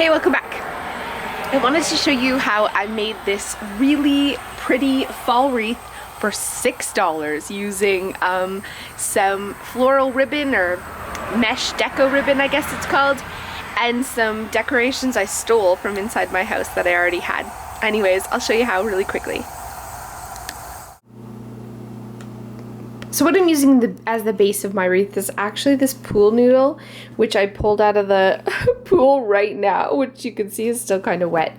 Hey, welcome back. I wanted to show you how I made this really pretty fall wreath for $6 using some floral ribbon, or mesh deco ribbon I guess it's called, and some decorations I stole from inside my house that I already had. Anyways, I'll show you how really quickly. So what I'm using as the base of my wreath is actually this pool noodle, which I pulled out of the pool right now, which you can see is still kind of wet.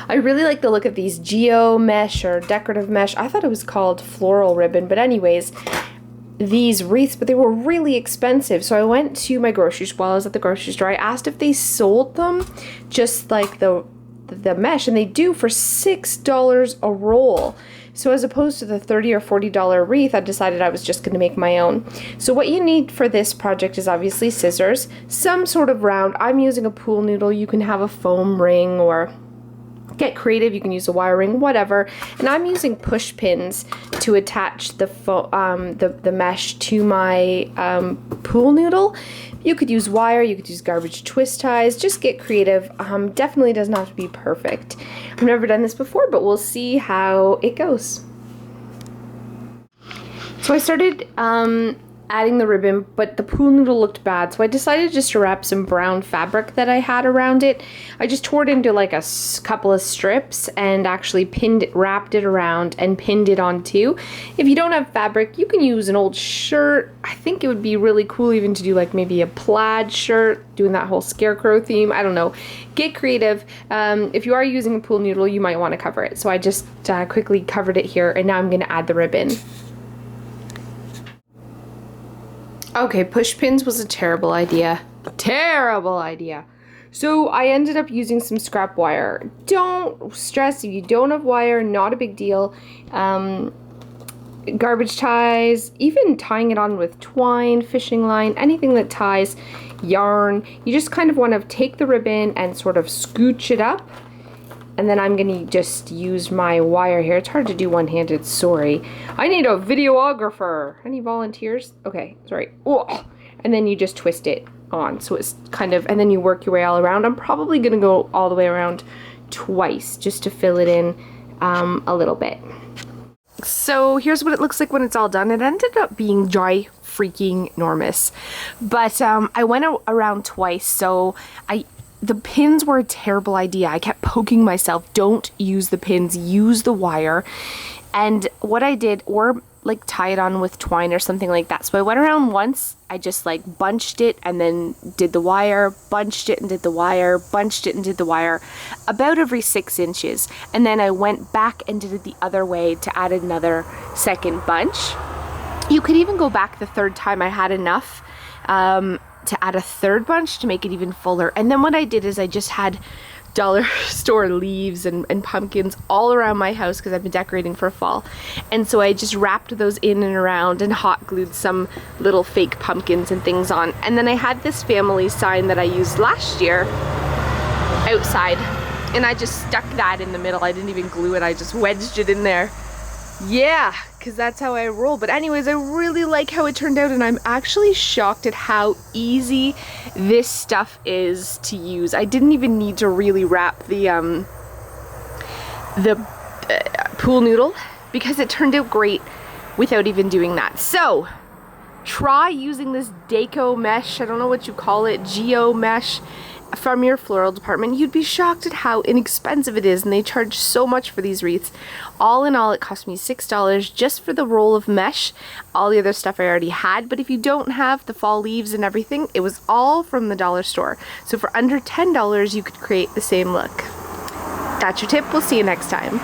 I really like the look of these Geo Mesh or decorative mesh. I thought it was called floral ribbon, but anyways, these wreaths, but they were really expensive. So I went to my grocery store while I was at the grocery store. I asked if they sold them just like the mesh, and they do for $6 a roll. So as opposed to the $30 or $40 wreath, I decided I was just going to make my own. So what you need for this project is obviously scissors, some sort of round. I'm using a pool noodle. You can have a foam ring or get creative. You can use a wire ring, whatever. And I'm using push pins to attach the mesh to my pool noodle. You could use wire, you could use garbage twist ties, just get creative. Definitely does not have to be perfect. I've never done this before, but we'll see how it goes. So I started adding the ribbon, but the pool noodle looked bad, so I decided just to wrap some brown fabric that I had around it. I just tore it into like a couple of strips and actually wrapped it around and pinned it on too. If you don't have fabric, you can use an old shirt. I think it would be really cool even to do like maybe a plaid shirt, doing that whole scarecrow theme. I don't know. Get creative. If you are using a pool noodle, you might want to cover it. So I just quickly covered it here, and now I'm going to add the ribbon. Okay, push pins was a terrible idea. Terrible idea. So I ended up using some scrap wire. Don't stress if you don't have wire, not a big deal. Garbage ties, even tying it on with twine, fishing line, anything that ties, yarn. You just kind of want to take the ribbon and sort of scooch it up. And then I'm going to just use my wire here. It's hard to do one-handed, sorry. I need a videographer. Any volunteers? Okay, sorry. Oh. And then you just twist it on. So it's kind of, and then you work your way all around. I'm probably going to go all the way around twice just to fill it in a little bit. So here's what it looks like when it's all done. It ended up being dry freaking enormous. But I went around twice, so the pins were a terrible idea. I kept poking myself. Don't use the pins, use the wire. And what I did, or like tie it on with twine or something like that. So I went around once, I just like bunched it and then did the wire, bunched it and did the wire, bunched it and did the wire, about every 6 inches. And then I went back and did it the other way to add another second bunch. You could even go back the third time. I had enough to add a third bunch to make it even fuller. And then what I did is I just had dollar store leaves and pumpkins all around my house because I've been decorating for fall. And so I just wrapped those in and around and hot glued some little fake pumpkins and things on. And then I had this family sign that I used last year outside, and I just stuck that in the middle. I didn't even glue it, I just wedged it in there. Yeah, because that's how I roll. But anyways, I really like how it turned out, and I'm actually shocked at how easy this stuff is to use. I didn't even need to really wrap the pool noodle because it turned out great without even doing that. So try using this Deco Mesh, I don't know what you call it, Geo Mesh, from your floral department. You'd be shocked at how inexpensive it is, and they charge so much for these wreaths. All in all, it cost me $6 just for the roll of mesh. All the other stuff I already had, but if you don't have the fall leaves and everything, it was all from the dollar store. So for under $10, you could create the same look. That's your tip. We'll see you next time.